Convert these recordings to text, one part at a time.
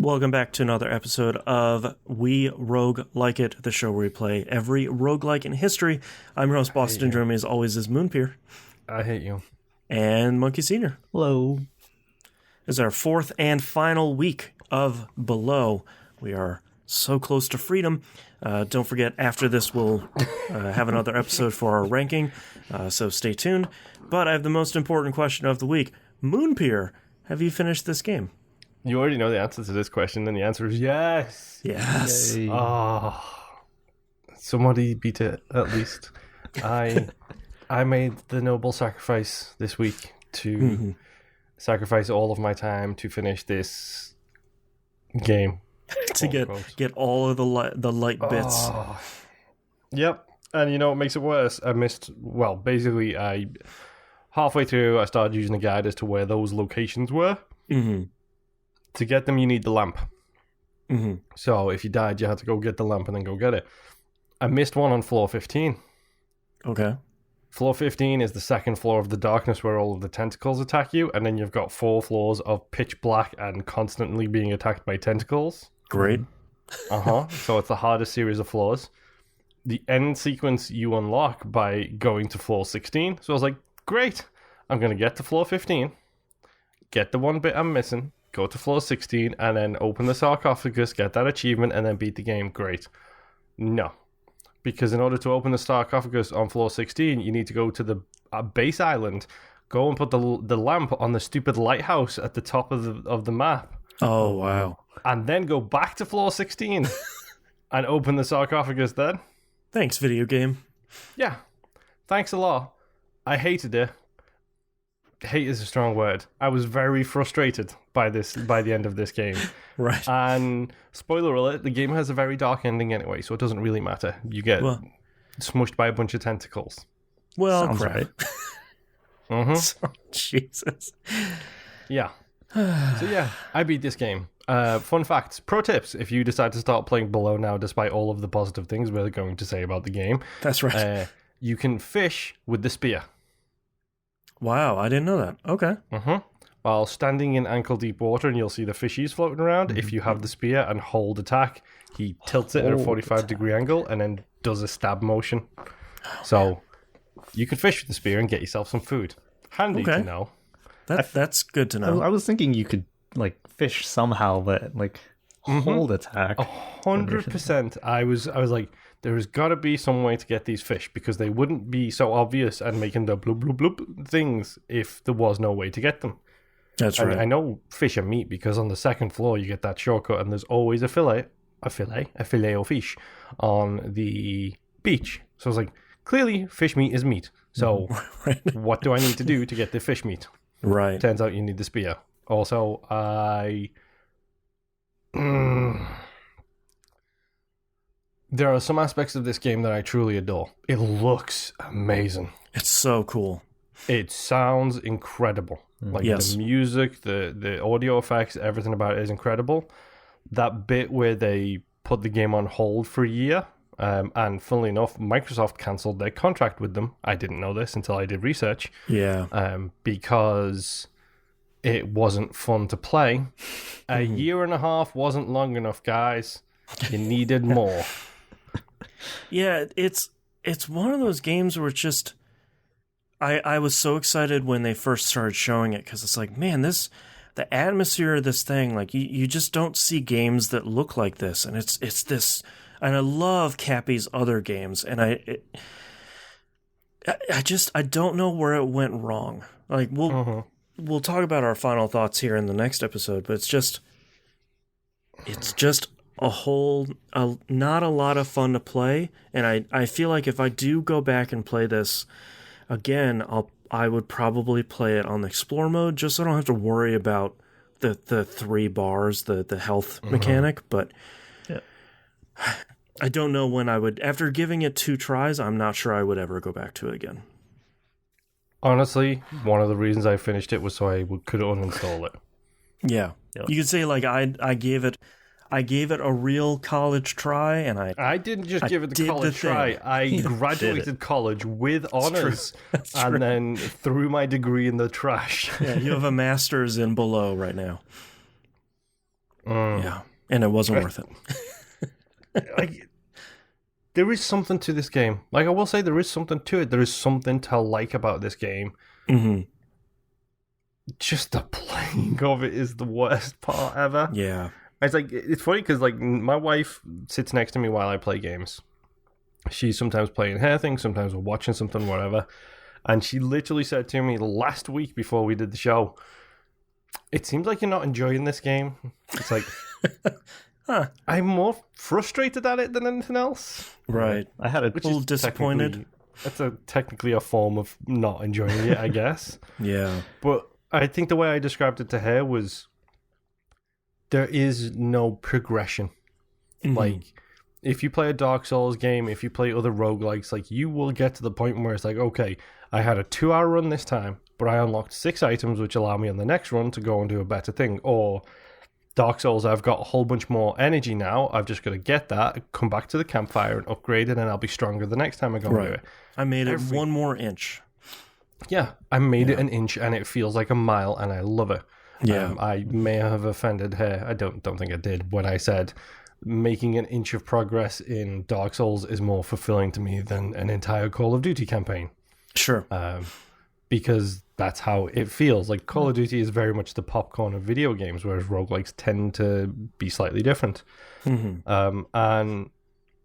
Welcome back to another episode of We Roguelike It, the show where we play every roguelike in history. I'm your host, Boston. Joining me as always is Moonpier. I hate you. And Monkey Senior. Hello. This is our fourth and final week of Below. We are so close to freedom. Don't forget, after this, we'll have another episode for our ranking, so stay tuned. But I have the most important question of the week. Moonpier, have you finished this game? You already know the answer to this question, and the answer is yes. Yes. Yay. Oh, somebody beat it, at least. I made the noble sacrifice this week to sacrifice all of my time to finish this game. To get all of the light bits. Oh. Yep. And you know what makes it worse? Basically, halfway through, I started using a guide as to where those locations were. Mm-hmm. To get them, you need the lamp. Mm-hmm. So if you died, you had to go get the lamp and then go get it. I missed one on floor 15. Okay. Floor 15 is the second floor of the darkness where all of the tentacles attack you, and then you've got 4 floors of pitch black and constantly being attacked by tentacles. Great. So it's the hardest series of floors. The end sequence you unlock by going to floor 16. So I was like, great, I'm going to get to floor 15, get the one bit I'm missing, go to floor 16, and then open the sarcophagus, get that achievement, and then beat the game. Great. No. Because in order to open the sarcophagus on floor 16, you need to go to the base island, go and put the lamp on the stupid lighthouse at the top of the map. Oh, wow. And then go back to floor 16 and open the sarcophagus then. Thanks, video game. Yeah. Thanks a lot. I hated it. Hate is a strong word. I was very frustrated by the end of this game. Right. And spoiler alert, the game has a very dark ending anyway, so it doesn't really matter. You get smushed by a bunch of tentacles. Well, Sounds crap. right. Mm-hmm. Jesus. Yeah. So yeah, I beat this game. Fun facts, pro tips, if you decide to start playing Below now, despite all of the positive things we're going to say about the game. That's right. You can fish with the spear. Wow, I didn't know that. Okay. While standing in ankle-deep water, and you'll see the fishies floating around. If you have the spear and hold attack, he tilts it at a 45-degree angle and then does a stab motion. So you can fish with the spear and get yourself some food. Handy to know. That's good to know. I was thinking you could fish somehow, but hold attack. 100%. I was like, there's got to be some way to get these fish because they wouldn't be so obvious and making the bloop bloop bloop things if there was no way to get them. That's right. I know fish are meat because on the second floor you get that shortcut and there's always a filet of fish on the beach. So I was like, clearly fish meat is meat. So what do I need to do to get the fish meat? Right. Turns out you need the spear. Also, there are some aspects of this game that I truly adore. It looks amazing. It's so cool. It sounds incredible. The music, the audio effects, everything about it is incredible. That bit where they put the game on hold for a year, and funnily enough, Microsoft cancelled their contract with them. I didn't know this until I did research. Yeah. Because it wasn't fun to play. A year and a half wasn't long enough, guys. You needed more. Yeah, it's one of those games where it's just... I was so excited when they first started showing it, because it's like, man, the atmosphere of this thing, you just don't see games that look like this, and it's this... And I love Cappy's other games, and I don't know where it went wrong. We'll talk about our final thoughts here in the next episode, but it's just not a lot of fun to play, and I feel like if I do go back and play this again, I would probably play it on the explore mode, just so I don't have to worry about the 3 bars, the health mechanic, but I don't know when I would, after giving it 2 tries, I'm not sure I would ever go back to it again. Honestly, one of the reasons I finished it was so I could uninstall it. Yeah. You could say, I gave it a real college try, and I didn't just give it the college try. I graduated college with honors and then threw my degree in the trash. Yeah, you have a master's in Below right now. Yeah, and it wasn't worth it. Like, there is something to this game. Like, I will say there is something to it. There is something to like about this game. Mm-hmm. Just the playing of it is the worst part ever. Yeah. It's like, it's funny because, like, my wife sits next to me while I play games. She's sometimes playing her thing, sometimes we're watching something, whatever. And she literally said to me last week before we did the show, "It seems like you're not enjoying this game." It's like, I'm more frustrated at it than anything else. Right. I had a little disappointed. That's technically a form of not enjoying it, I guess. Yeah. But I think the way I described it to her was there is no progression. Mm-hmm. Like, if you play a Dark Souls game, if you play other roguelikes, like, you will get to the point where it's like, okay, I had a 2-hour run this time, but I unlocked 6 items which allow me on the next run to go and do a better thing. Or Dark Souls, I've got a whole bunch more energy now. I've just got to get that, come back to the campfire and upgrade it, and I'll be stronger the next time I go and do it. I made it 1 more inch. Yeah, I made it an inch, and it feels like a mile, and I love it. Yeah. I may have offended her. I don't think I did when I said making an inch of progress in Dark Souls is more fulfilling to me than an entire Call of Duty campaign. Sure. Because that's how it feels. Like, Call of Duty is very much the popcorn of video games, whereas roguelikes tend to be slightly different. Mm-hmm. And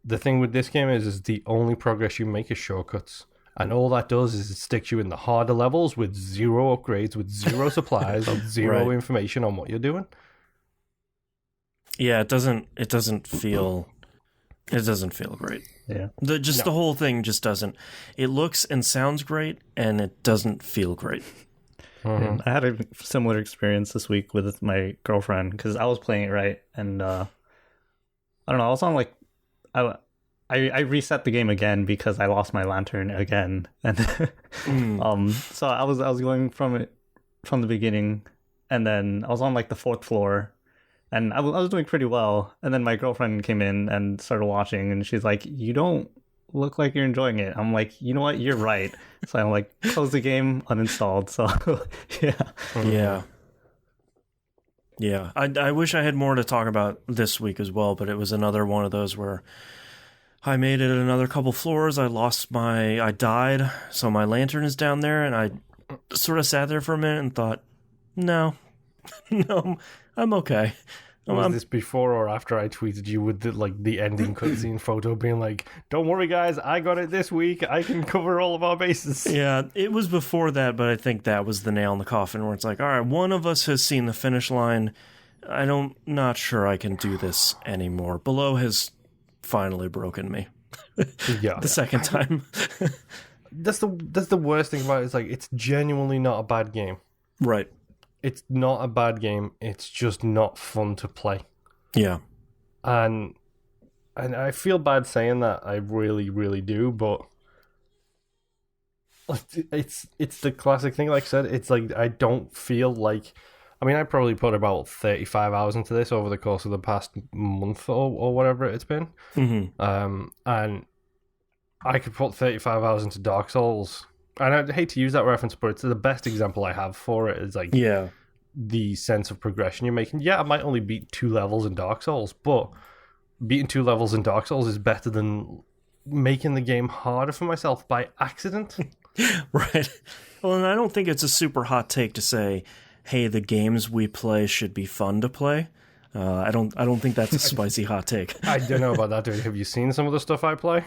the thing with this game is the only progress you make is shortcuts. And all that does is it sticks you in the harder levels with 0 upgrades, with 0 supplies, with 0 information on what you're doing. Yeah, it doesn't feel great. Yeah. The whole thing just doesn't. It looks and sounds great, and it doesn't feel great. And I had a similar experience this week with my girlfriend because I was playing it right, and I don't know. I was on like I reset the game again because I lost my lantern again, and so I was going from the beginning, and then I was on like the 4th floor. And I was doing pretty well. And then my girlfriend came in and started watching. And she's like, "You don't look like you're enjoying it." I'm like, "You know what? You're right." So I'm like, close the game, uninstalled. So, yeah. Yeah. Yeah. I wish I had more to talk about this week as well. But it was another one of those where I made it another couple floors. I died. So my lantern is down there. And I sort of sat there for a minute and thought, no, I'm okay. Was this before or after I tweeted you with the ending cutscene photo being like, "Don't worry guys, I got it this week. I can cover all of our bases." Yeah, it was before that, but I think that was the nail in the coffin where it's like, all right, one of us has seen the finish line. Not sure I can do this anymore. Below has finally broken me. Yeah. The second time. That's the worst thing about it. It's like, it's genuinely not a bad game. Right. It's not a bad game. It's just not fun to play. Yeah. And I feel bad saying that. I really, really do. But it's the classic thing. Like I said, it's like, I don't feel like... I mean, I probably put about 35 hours into this over the course of the past month or whatever it's been. Mm-hmm. And I could put 35 hours into Dark Souls. And I hate to use that reference, but it's the best example I have for it. Is like, yeah, the sense of progression you're making. Yeah, I might only beat 2 levels in Dark Souls, but beating 2 levels in Dark Souls is better than making the game harder for myself by accident. Right. Well, and I don't think it's a super hot take to say, hey, the games we play should be fun to play. I don't think that's a spicy hot take. I don't know about that, dude. Have you seen some of the stuff I play?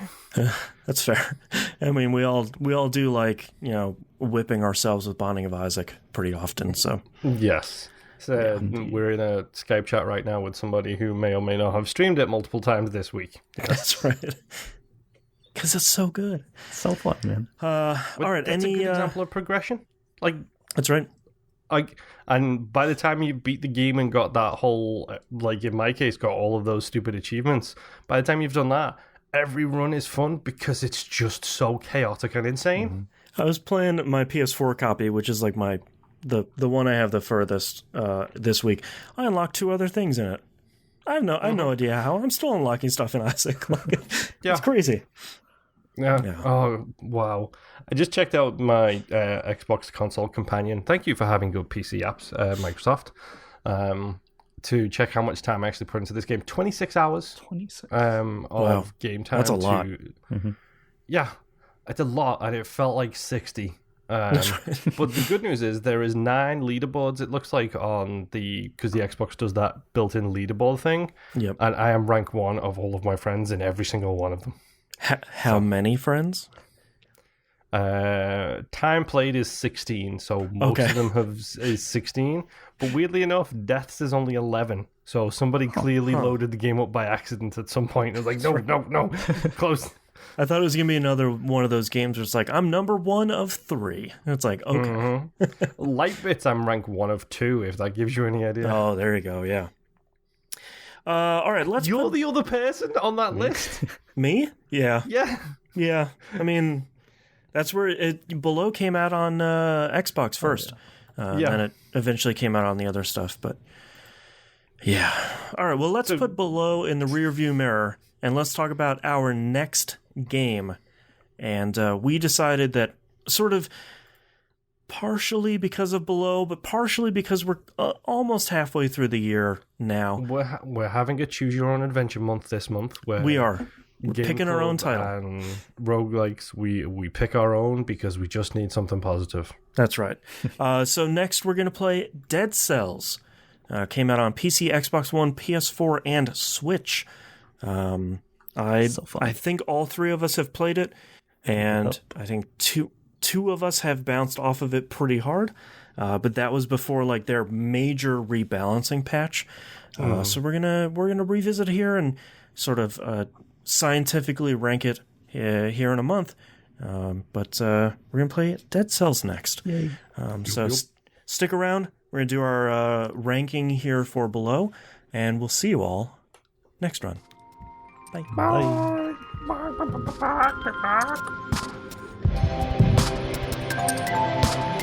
That's fair. I mean, we all do, like, whipping ourselves with Binding of Isaac pretty often. So yes. So we're in a Skype chat right now with somebody who may or may not have streamed it multiple times this week. That's right. Because it's so good. It's so fun, man. All right. That's a good example of progression. Like, that's right. And by the time you beat the game and got that whole, like in my case, got all of those stupid achievements, by the time you've done that, every run is fun because it's just so chaotic and insane. Mm-hmm. I was playing my PS4 copy, which is like the one I have the furthest this week. I unlocked 2 other things in it. I have no idea how. I'm still unlocking stuff in Isaac. Like, it's crazy. Yeah. Oh, wow. I just checked out my Xbox console companion. Thank you for having good PC apps, Microsoft. to check how much time I actually put into this game. 26 hours 26. of game time. That's a lot. Yeah, it's a lot, and it felt like 60. But the good news is there is 9 leaderboards, it looks like, because the Xbox does that built-in leaderboard thing. Yep. And I am rank 1 of all of my friends in every single one of them. How many friends? Time played is 16, so most of them is 16. But weirdly enough, deaths is only 11. So somebody clearly loaded the game up by accident at some point. It was like, no, close. I thought it was gonna be another one of those games where it's like, I'm number 1 of 3. And it's like, okay. Light bits, I'm rank 1 of 2, if that gives you any idea. Oh, there you go. Yeah. All right, You're the other person on that list. Me? Yeah. Yeah. I mean, that's where Below came out on Xbox first. And it eventually came out on the other stuff. But yeah. All right. Well, let's put Below in the rearview mirror, and let's talk about our next game. And we decided that sort of partially because of Below, but partially because we're almost halfway through the year now. We're having a choose your own adventure month this month. We are. We're picking our own title. And roguelikes, we pick our own because we just need something positive. That's right. So next we're going to play Dead Cells. Came out on PC, Xbox One, PS4, and Switch. I think all 3 of us have played it, and I think two of us have bounced off of it pretty hard. But that was before like their major rebalancing patch. So we're gonna revisit here and sort of scientifically rank it here in a month. But we're gonna play Dead Cells next. Yay. So stick around. We're gonna do our ranking here for Below, and we'll see you all next run. Bye. Bye. Bye.